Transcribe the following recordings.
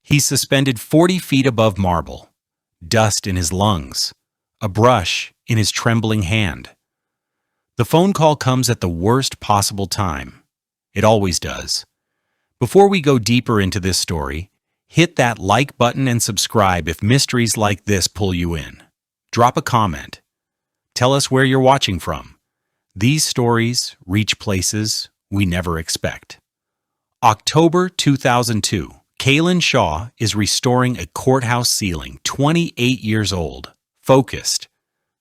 He's suspended 40 feet above marble, dust in his lungs, a brush in his trembling hand. The phone call comes at the worst possible time. It always does. Before we go deeper into this story, hit that like button and subscribe if mysteries like this pull you in. Drop a comment. Tell us where you're watching from. These stories reach places we never expect. October 2002. Kaylin Shaw is restoring a courthouse ceiling, 28 years old, focused.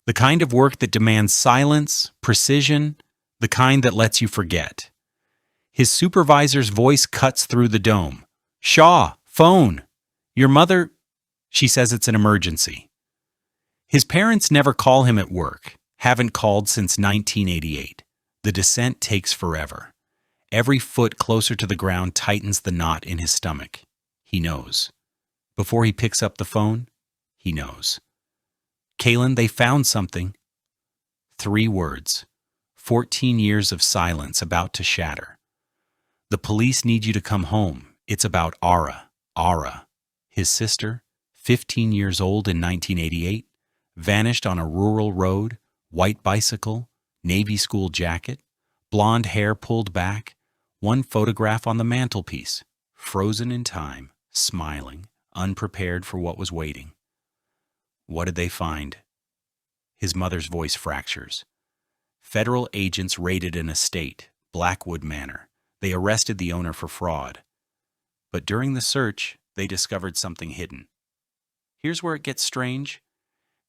The kind of work that demands silence, precision, the kind that lets you forget. His supervisor's voice cuts through the dome. "Shaw, phone. Your mother..." She says it's an emergency. His parents never call him at work, haven't called since 1988. The descent takes forever. Every foot closer to the ground tightens the knot in his stomach. He knows. Before he picks up the phone, he knows. "Kaylin, they found something." 3 words. 14 years of silence about to shatter. "The police need you to come home. It's about Ara." Ara, his sister, 15 years old in 1988, vanished on a rural road, white bicycle, Navy school jacket, blonde hair pulled back, one photograph on the mantelpiece, frozen in time, smiling, unprepared for what was waiting. What did they find? His mother's voice fractures. Federal agents raided an estate, Blackwood Manor. They arrested the owner for fraud. But during the search, they discovered something hidden. Here's where it gets strange.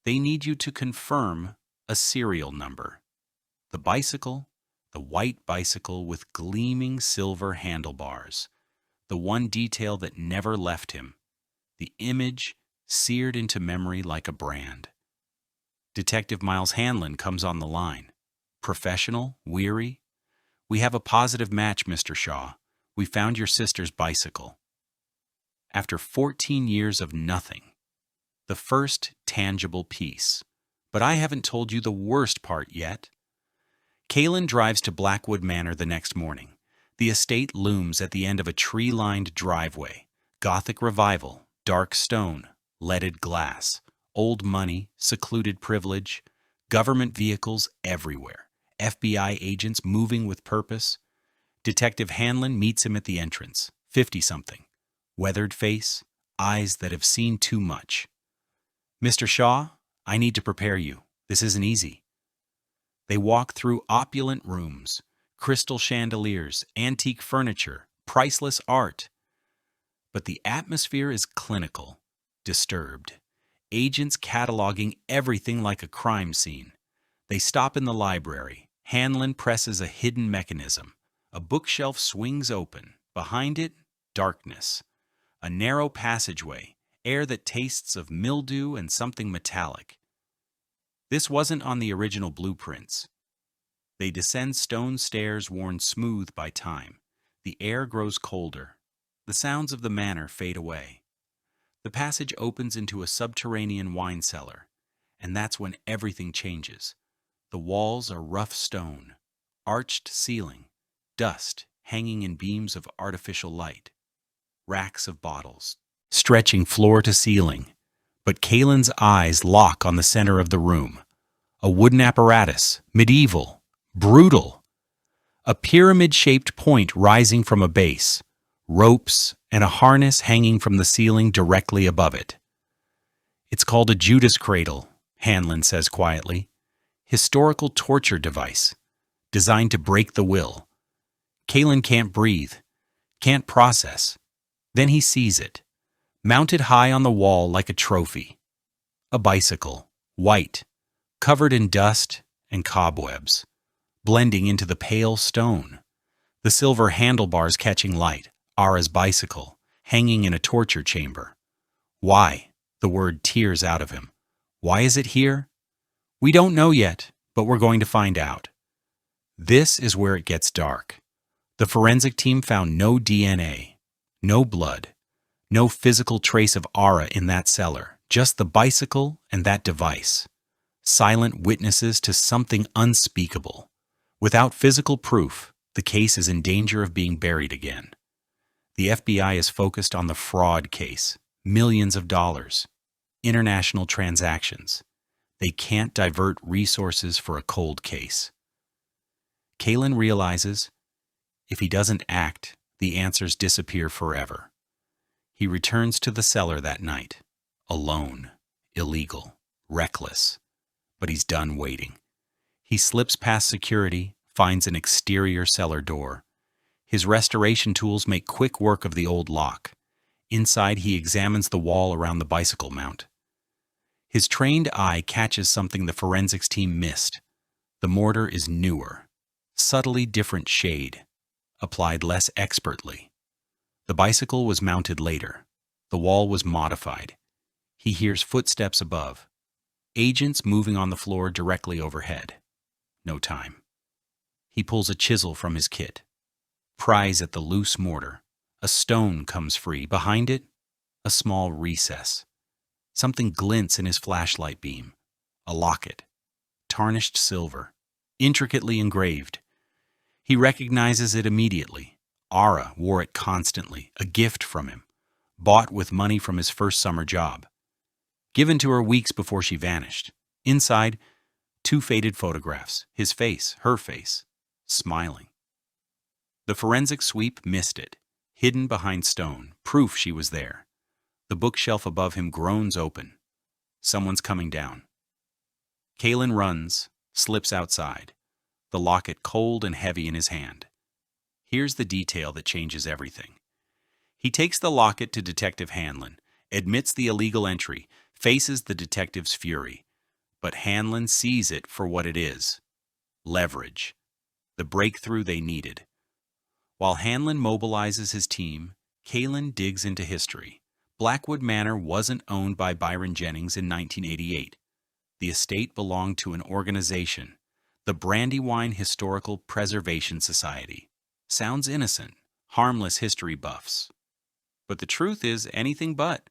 They need you to confirm a serial number. The bicycle, the white bicycle with gleaming silver handlebars. The one detail that never left him. The image seared into memory like a brand. Detective Miles Hanlon comes on the line. Professional, weary. "We have a positive match, Mr. Shaw. We found your sister's bicycle." After 14 years of nothing, the first tangible piece. But I haven't told you the worst part yet. Kaylin drives to Blackwood Manor the next morning. The estate looms at the end of a tree-lined driveway. Gothic revival, dark stone, leaded glass, old money, secluded privilege, government vehicles everywhere. FBI agents moving with purpose. Detective Hanlon meets him at the entrance, 50-something, weathered face, eyes that have seen too much. "Mr. Shaw, I need to prepare you. This isn't easy." They walk through opulent rooms, crystal chandeliers, antique furniture, priceless art. But the atmosphere is clinical, disturbed. Agents cataloging everything like a crime scene. They stop in the library. Hanlon presses a hidden mechanism. A bookshelf swings open. Behind it, darkness. A narrow passageway, air that tastes of mildew and something metallic. This wasn't on the original blueprints. They descend stone stairs worn smooth by time. The air grows colder. The sounds of the manor fade away. The passage opens into a subterranean wine cellar, and that's when everything changes. The walls are rough stone, arched ceiling, dust hanging in beams of artificial light, racks of bottles, stretching floor to ceiling. But Kaylin's eyes lock on the center of the room. A wooden apparatus, medieval, brutal. A pyramid-shaped point rising from a base, ropes and a harness hanging from the ceiling directly above it. "It's called a Judas cradle," Hanlon says quietly. "Historical torture device, designed to break the will." Kaylin can't breathe, can't process. Then he sees it, mounted high on the wall like a trophy. A bicycle, white, covered in dust and cobwebs, blending into the pale stone. The silver handlebars catching light, Ara's bicycle, hanging in a torture chamber. Why? The word tears out of him. Why is it here? "We don't know yet, but we're going to find out." This is where it gets dark. The forensic team found no DNA, no blood, no physical trace of Ara in that cellar, just the bicycle and that device. Silent witnesses to something unspeakable. Without physical proof, the case is in danger of being buried again. The FBI is focused on the fraud case, millions of dollars, international transactions. They can't divert resources for a cold case. Kalen realizes if he doesn't act, the answers disappear forever. He returns to the cellar that night, alone, illegal, reckless, but he's done waiting. He slips past security, finds an exterior cellar door. His restoration tools make quick work of the old lock. Inside, he examines the wall around the bicycle mount. His trained eye catches something the forensics team missed. The mortar is newer, subtly different shade, applied less expertly. The bicycle was mounted later. The wall was modified. He hears footsteps above. Agents moving on the floor directly overhead. No time. He pulls a chisel from his kit. Pries at the loose mortar. A stone comes free. Behind it, a small recess. Something glints in his flashlight beam. A locket. Tarnished silver. Intricately engraved. He recognizes it immediately. Ara wore it constantly, a gift from him, bought with money from his first summer job. Given to her weeks before she vanished. Inside, 2 faded photographs, his face, her face, smiling. The forensic sweep missed it, hidden behind stone, proof she was there. The bookshelf above him groans open. Someone's coming down. Kalen runs, slips outside, the locket cold and heavy in his hand. Here's the detail that changes everything. He takes the locket to Detective Hanlon, admits the illegal entry, faces the detective's fury. But Hanlon sees it for what it is. Leverage. The breakthrough they needed. While Hanlon mobilizes his team, Kalen digs into history. Blackwood Manor wasn't owned by Byron Jennings in 1988. The estate belonged to an organization, the Brandywine Historical Preservation Society. Sounds innocent, harmless history buffs. But the truth is anything but.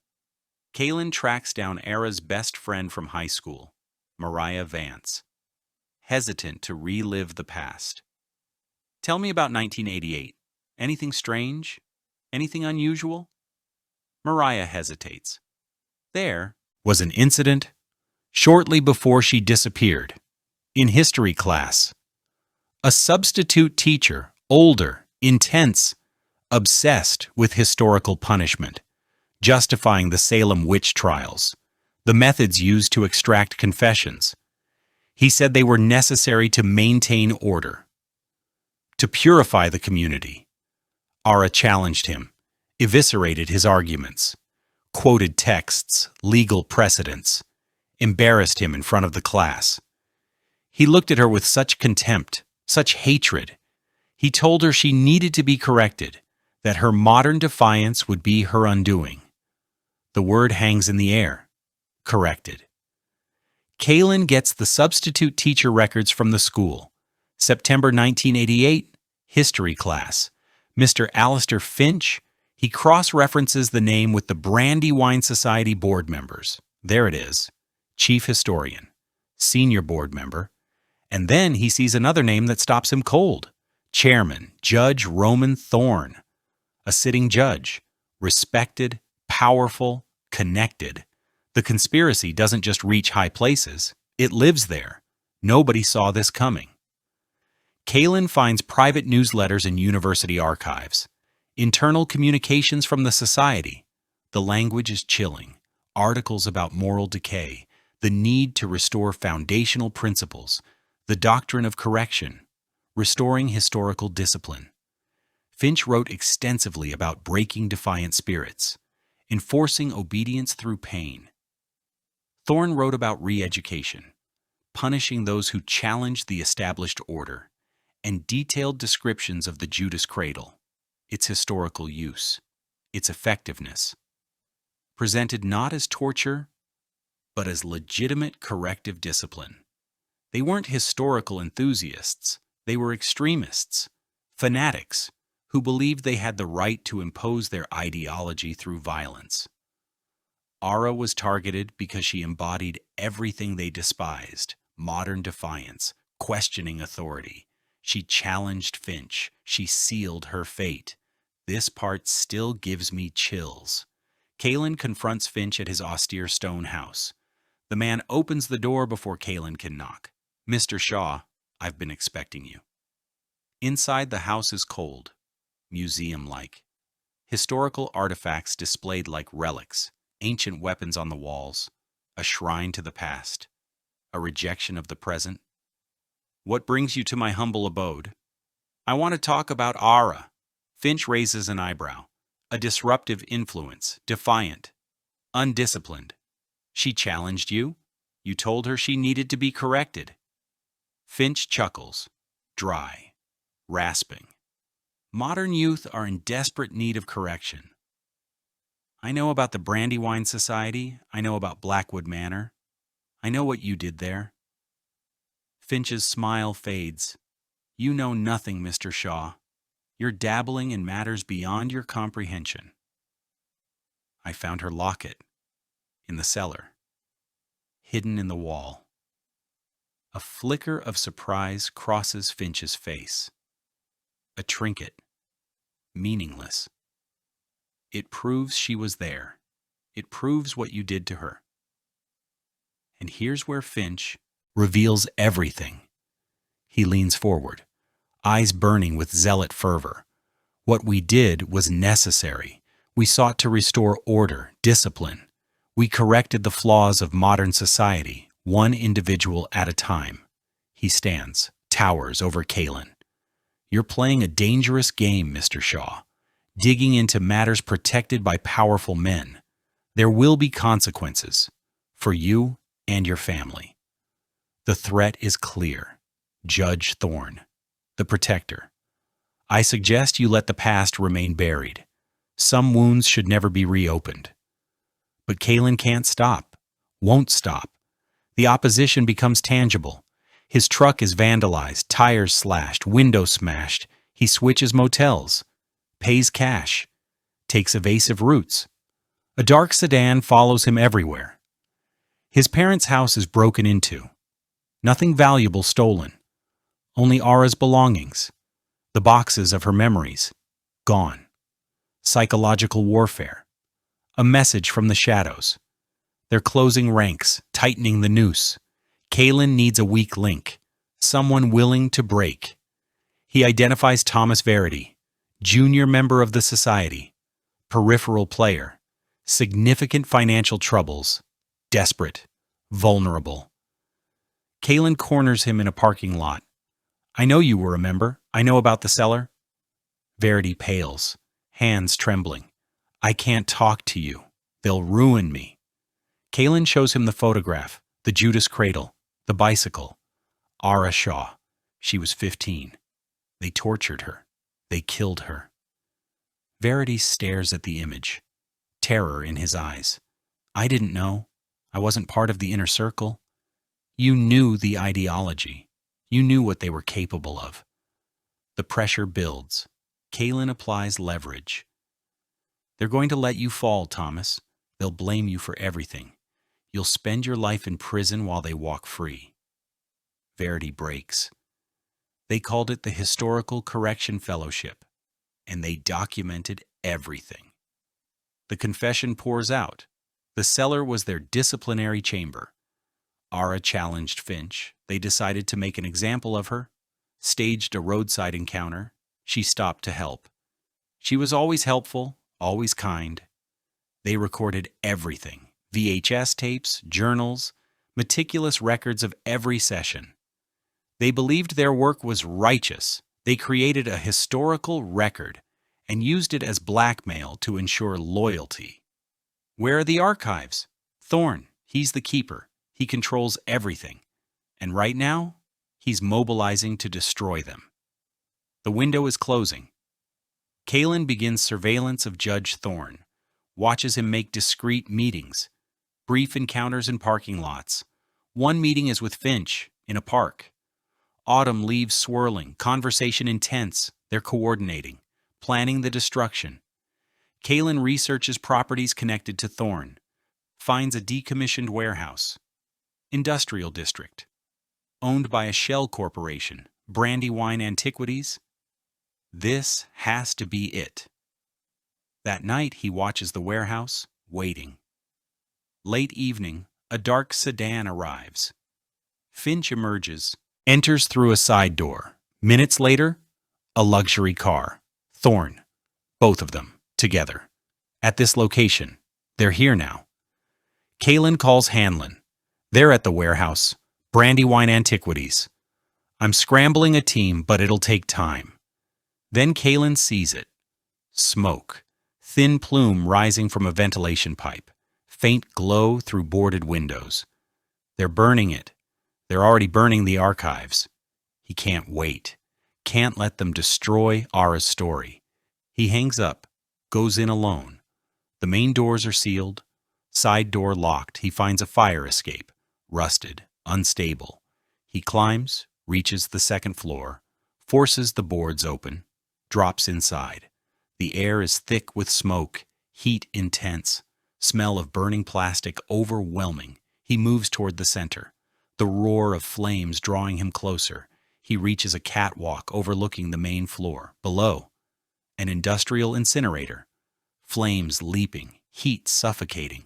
Kalen tracks down Ara's best friend from high school, Mariah Vance, hesitant to relive the past. Tell me about 1988. Anything strange? Anything unusual? Mariah hesitates. There was an incident shortly before she disappeared, in history class. A substitute teacher, older, intense, obsessed with historical punishment, justifying the Salem witch trials, the methods used to extract confessions. He said they were necessary to maintain order, to purify the community. Ara challenged him, eviscerated his arguments, quoted texts, legal precedents, embarrassed him in front of the class. He looked at her with such contempt, such hatred. He told her she needed to be corrected, that her modern defiance would be her undoing. The word hangs in the air. Corrected. Kalen gets the substitute teacher records from the school. September 1988, history class. Mr. Alistair Finch, he cross-references the name with the Brandywine Society board members. There it is. Chief historian, senior board member. And then he sees another name that stops him cold. Chairman, Judge Roman Thorne. A sitting judge. Respected, powerful, connected. The conspiracy doesn't just reach high places. It lives there. Nobody saw this coming. Kalen finds private newsletters in university archives. Internal communications from the society. The language is chilling. Articles about moral decay. The need to restore foundational principles. The doctrine of correction. Restoring historical discipline. Finch wrote extensively about breaking defiant spirits. Enforcing obedience through pain. Thorne wrote about re-education. Punishing those who challenged the established order. And detailed descriptions of the Judas cradle, its historical use, its effectiveness, presented not as torture, but as legitimate corrective discipline. They weren't historical enthusiasts, they were extremists, fanatics, who believed they had the right to impose their ideology through violence. Ara was targeted because she embodied everything they despised: modern defiance, questioning authority. She challenged Finch. She sealed her fate. This part still gives me chills. Kalen confronts Finch at his austere stone house. The man opens the door before Kalen can knock. "Mr. Shaw, I've been expecting you." Inside, the house is cold, museum-like. Historical artifacts displayed like relics, ancient weapons on the walls, a shrine to the past, a rejection of the present. "What brings you to my humble abode?" "I want to talk about Ara." Finch raises an eyebrow. "A disruptive influence, defiant, undisciplined. She challenged you. You told her she needed to be corrected." Finch chuckles, dry, rasping. "Modern youth are in desperate need of correction. I know about the Brandywine Society. I know about Blackwood Manor. I know what you did there." Finch's smile fades. "You know nothing, Mr. Shaw. You're dabbling in matters beyond your comprehension." "I found her locket in the cellar, hidden in the wall." A flicker of surprise crosses Finch's face. A trinket, meaningless. "It proves she was there. It proves what you did to her." And here's where Finch reveals everything. He leans forward, eyes burning with zealot fervor. "What we did was necessary. We sought to restore order, discipline. We corrected the flaws of modern society, one individual at a time." He stands, towers over Kalen. "You're playing a dangerous game, Mr. Shaw, digging into matters protected by powerful men. There will be consequences for you and your family." The threat is clear. Judge Thorne, the protector. "I suggest you let the past remain buried. Some wounds should never be reopened." But Kalen can't stop, won't stop. The opposition becomes tangible. His truck is vandalized, tires slashed, windows smashed. He switches motels, pays cash, takes evasive routes. A dark sedan follows him everywhere. His parents' house is broken into. Nothing valuable stolen. Only Ara's belongings. The boxes of her memories. Gone. Psychological warfare. A message from the shadows. They're closing ranks, tightening the noose. Kalen needs a weak link. Someone willing to break. He identifies Thomas Verity, junior member of the society, peripheral player, significant financial troubles, desperate, vulnerable. Kalen corners him in a parking lot. "I know you were a member. I know about the cellar." Verity pales, hands trembling. "I can't talk to you. They'll ruin me." Kalen shows him the photograph, the Judas cradle, the bicycle. Ara Shaw. She was 15. They tortured her. They killed her. Verity stares at the image, terror in his eyes. "I didn't know. I wasn't part of the inner circle." "You knew the ideology. You knew what they were capable of." The pressure builds. Kalen applies leverage. "They're going to let you fall, Thomas. They'll blame you for everything. You'll spend your life in prison while they walk free." Verity breaks. "They called it the Historical Correction Fellowship, and they documented everything." The confession pours out. The cellar was their disciplinary chamber. Ara challenged Finch. They decided to make an example of her, staged a roadside encounter. She stopped to help. She was always helpful, always kind. They recorded everything: VHS tapes, journals, meticulous records of every session. They believed their work was righteous. They created a historical record and used it as blackmail to ensure loyalty. Where are the archives? Thorne, he's the keeper. He controls everything. And right now, he's mobilizing to destroy them. The window is closing. Kalen begins surveillance of Judge Thorne, watches him make discreet meetings, brief encounters in parking lots. One meeting is with Finch, in a park. Autumn leaves swirling, conversation intense. They're coordinating, planning the destruction. Kalen researches properties connected to Thorne, finds a decommissioned warehouse, industrial district, owned by a shell corporation, Brandywine Antiquities. This has to be it. That night, he watches the warehouse, waiting. Late evening, a dark sedan arrives. Finch emerges, enters through a side door. Minutes later, a luxury car. Thorne, both of them, together. At this location. They're here now. Kalen calls Hanlon. They're at the warehouse. Brandywine Antiquities. I'm scrambling a team, but it'll take time. Then Kalen sees it. Smoke. Thin plume rising from a ventilation pipe. Faint glow through boarded windows. They're burning it. They're already burning the archives. He can't wait. Can't let them destroy Ara's story. He hangs up, goes in alone. The main doors are sealed. Side door locked. He finds a fire escape. Rusted, unstable. He climbs, reaches the second floor, forces the boards open, drops inside. The air is thick with smoke, heat intense, smell of burning plastic overwhelming. He moves toward the center, the roar of flames drawing him closer. He reaches a catwalk overlooking the main floor. Below, an industrial incinerator. Flames leaping, heat suffocating.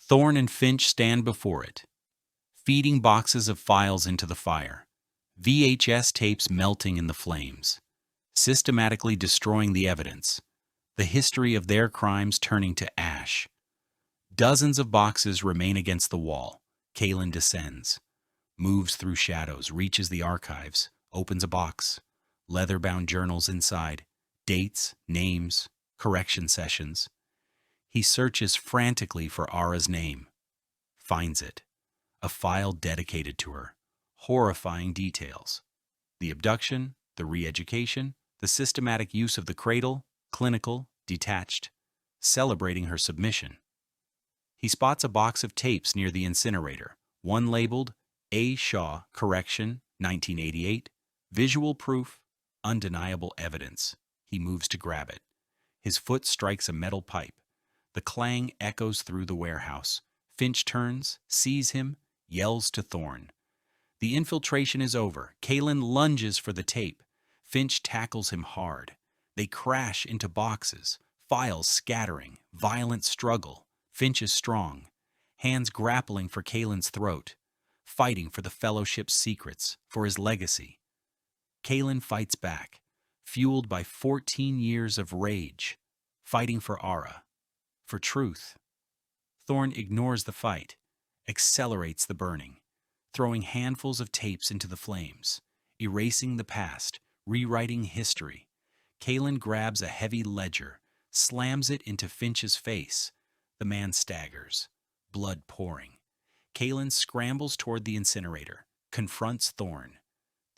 Thorne and Finch stand before it, feeding boxes of files into the fire, VHS tapes melting in the flames, systematically destroying the evidence, the history of their crimes turning to ash. Dozens of boxes remain against the wall. Kalen descends, moves through shadows, reaches the archives, opens a box, leather-bound journals inside, dates, names, correction sessions. He searches frantically for Ara's name, finds it. A file dedicated to her. Horrifying details. The abduction, the re-education, the systematic use of the cradle, clinical, detached, celebrating her submission. He spots a box of tapes near the incinerator, one labeled A. Shaw, Correction, 1988, Visual Proof, Undeniable Evidence. He moves to grab it. His foot strikes a metal pipe. The clang echoes through the warehouse. Finch turns, sees him, yells to Thorne. The infiltration is over. Kalen lunges for the tape. Finch tackles him hard. They crash into boxes, files scattering, violent struggle. Finch is strong, hands grappling for Kalen's throat, fighting for the Fellowship's secrets, for his legacy. Kalen fights back, fueled by 14 years of rage, fighting for Ara, for truth. Thorne ignores the fight, accelerates the burning, throwing handfuls of tapes into the flames, erasing the past, rewriting history. Kalen grabs a heavy ledger, slams it into Finch's face. The man staggers, blood pouring. Kalen scrambles toward the incinerator, confronts Thorne.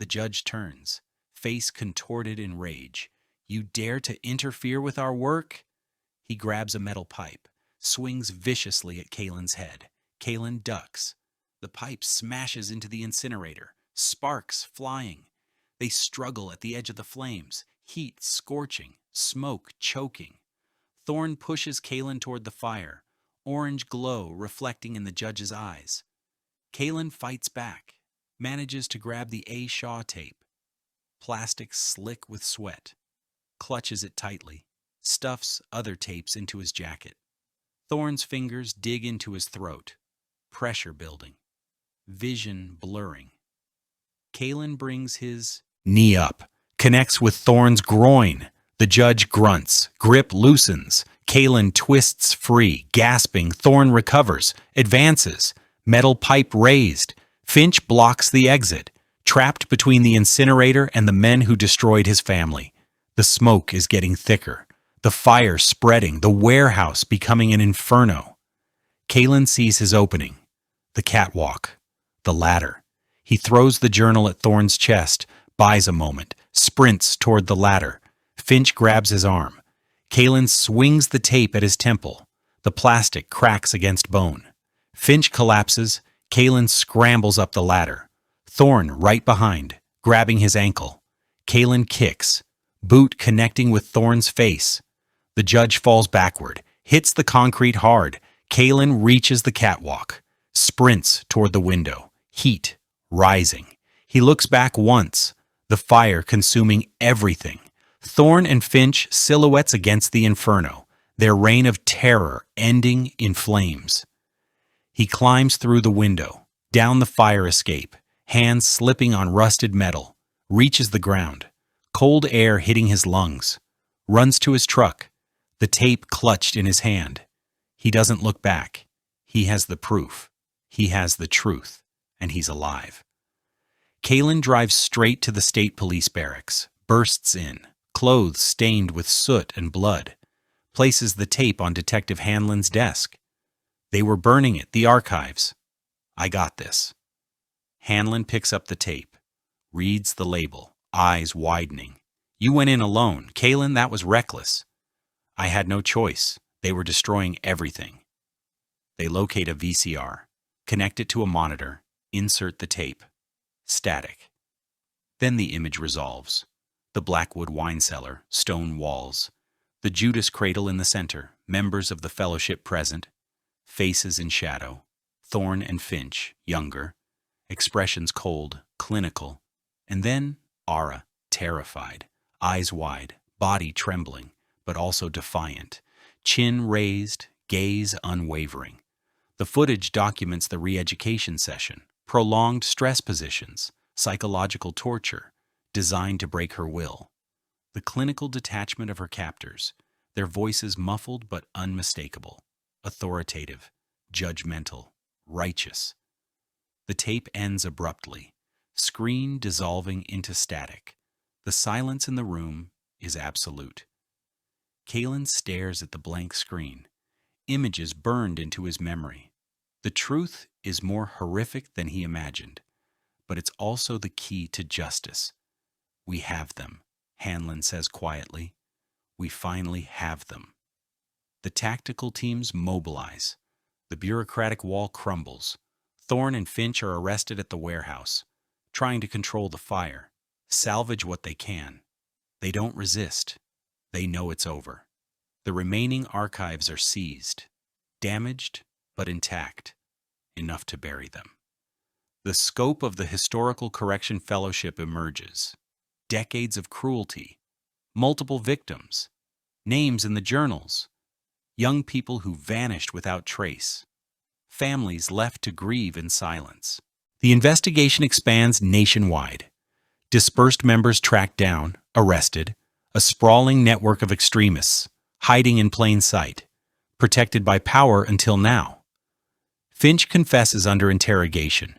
The judge turns, face contorted in rage. You dare to interfere with our work? He grabs a metal pipe, swings viciously at Kalen's head. Kalen ducks. The pipe smashes into the incinerator, sparks flying. They struggle at the edge of the flames, heat scorching, smoke choking. Thorne pushes Kalen toward the fire, orange glow reflecting in the judge's eyes. Kalen fights back, manages to grab the A. Shaw tape. Plastic slick with sweat. Clutches it tightly, stuffs other tapes into his jacket. Thorne's fingers dig into his throat. Pressure building. Vision blurring. Kalen brings his knee up, connects with Thorne's groin. The judge grunts, grip loosens. Kalen twists free, gasping. Thorne recovers, advances. Metal pipe raised. Finch blocks the exit, trapped between the incinerator and the men who destroyed his family. The smoke is getting thicker, the fire spreading, the warehouse becoming an inferno. Kalen sees his opening, the catwalk, the ladder. He throws the journal at Thorne's chest, buys a moment, sprints toward the ladder. Finch grabs his arm. Kalen swings the tape at his temple. The plastic cracks against bone. Finch collapses. Kalen scrambles up the ladder. Thorne right behind, grabbing his ankle. Kalen kicks, boot connecting with Thorne's face. The judge falls backward, hits the concrete hard. Kalen reaches the catwalk, sprints toward the window. Heat rising. He looks back once, the fire consuming everything. Thorn and Finch silhouettes against the inferno, their reign of terror ending in flames. He climbs through the window, down the fire escape, hands slipping on rusted metal, reaches the ground, cold air hitting his lungs, runs to his truck, the tape clutched in his hand. He doesn't look back. He has the proof. He has the truth. And he's alive. Kalen drives straight to the state police barracks, bursts in, clothes stained with soot and blood, places the tape on Detective Hanlon's desk. They were burning it, the archives. I got this. Hanlon picks up the tape, reads the label, eyes widening. You went in alone. Kalen, that was reckless. I had no choice. They were destroying everything. They locate a VCR, connect it to a monitor, insert the tape. Static. Then the image resolves. The Blackwood wine cellar, stone walls. The Judas cradle in the center, members of the fellowship present. Faces in shadow. Thorn and Finch, younger. Expressions cold, clinical. And then Ara, terrified. Eyes wide, body trembling, but also defiant. Chin raised, gaze unwavering. The footage documents the re-education session, prolonged stress positions, psychological torture, designed to break her will. The clinical detachment of her captors, their voices muffled but unmistakable, authoritative, judgmental, righteous. The tape ends abruptly, screen dissolving into static. The silence in the room is absolute. Kalen stares at the blank screen, images burned into his memory. The truth is more horrific than he imagined, but it's also the key to justice. We have them, Hanlon says quietly. We finally have them. The tactical teams mobilize. The bureaucratic wall crumbles. Thorn and Finch are arrested at the warehouse, trying to control the fire, salvage what they can. They don't resist. They know it's over. The remaining archives are seized, damaged but intact, enough to bury them. The scope of the Historical Correction Fellowship emerges. Decades of cruelty, multiple victims, names in the journals, young people who vanished without trace, families left to grieve in silence. The investigation expands nationwide. Dispersed members tracked down, arrested, a sprawling network of extremists, hiding in plain sight, protected by power until now. Finch confesses under interrogation,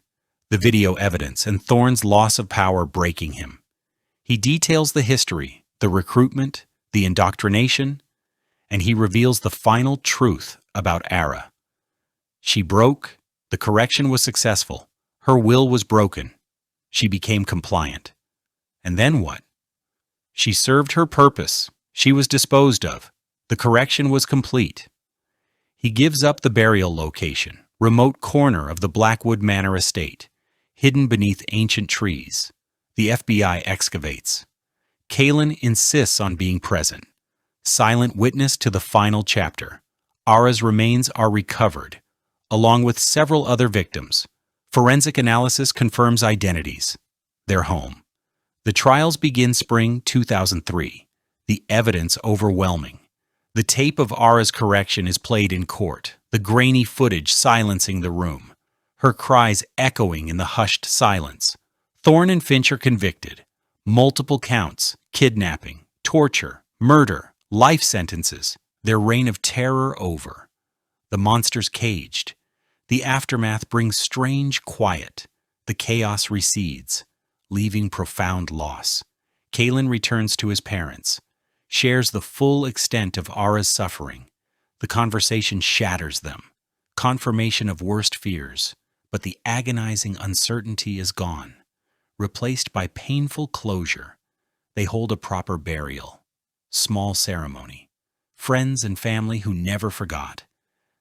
the video evidence and Thorn's loss of power breaking him. He details the history, the recruitment, the indoctrination, and he reveals the final truth about Ara. She broke, the correction was successful, her will was broken. She became compliant. And then what? She served her purpose. She was disposed of. The correction was complete. He gives up the burial location, remote corner of the Blackwood Manor estate, hidden beneath ancient trees. The FBI excavates. Kalen insists on being present, silent witness to the final chapter. Ara's remains are recovered, along with several other victims. Forensic analysis confirms identities. They're home. The trials begin spring 2003. The evidence overwhelming. The tape of Ara's correction is played in court, the grainy footage silencing the room, her cries echoing in the hushed silence. Thorn and Finch are convicted. Multiple counts, kidnapping, torture, murder, life sentences. Their reign of terror over. The monsters caged. The aftermath brings strange quiet. The chaos recedes, leaving profound loss. Kalen returns to his parents, shares the full extent of Ara's suffering. The conversation shatters them, confirmation of worst fears, but the agonizing uncertainty is gone, replaced by painful closure. They hold a proper burial, small ceremony, friends and family who never forgot.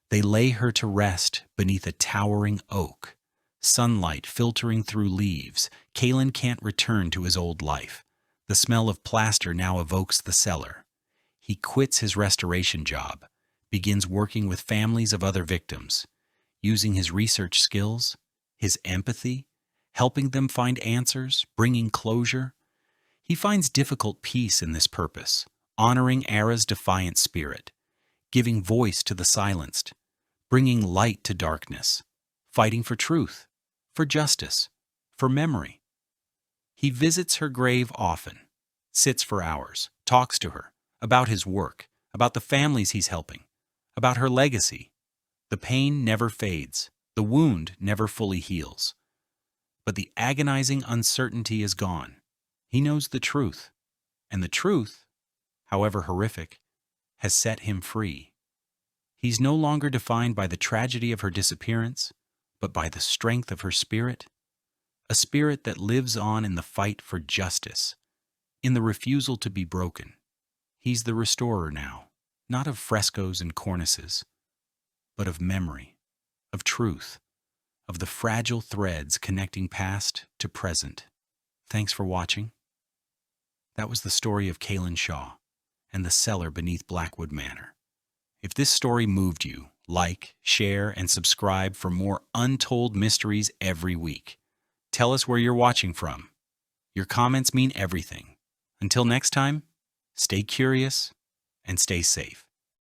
They lay her to rest beneath a towering oak, sunlight filtering through leaves. Kalen can't return to his old life. The smell of plaster now evokes the cellar. He quits his restoration job, begins working with families of other victims, using his research skills, his empathy, helping them find answers, bringing closure. He finds difficult peace in this purpose, honoring Ara's defiant spirit, giving voice to the silenced, bringing light to darkness, fighting for truth, for justice, for memory. He visits her grave often, sits for hours, talks to her about his work, about the families he's helping, about her legacy. The pain never fades, the wound never fully heals. But the agonizing uncertainty is gone. He knows the truth, and the truth, however horrific, has set him free. He's no longer defined by the tragedy of her disappearance, but by the strength of her spirit, a spirit that lives on in the fight for justice, in the refusal to be broken. He's the restorer now, not of frescoes and cornices, but of memory, of truth, of the fragile threads connecting past to present. Thanks for watching. That was the story of Kaylin Shaw and the cellar beneath Blackwood Manor. If this story moved you, like, share, and subscribe for more untold mysteries every week. Tell us where you're watching from. Your comments mean everything. Until next time, stay curious and stay safe.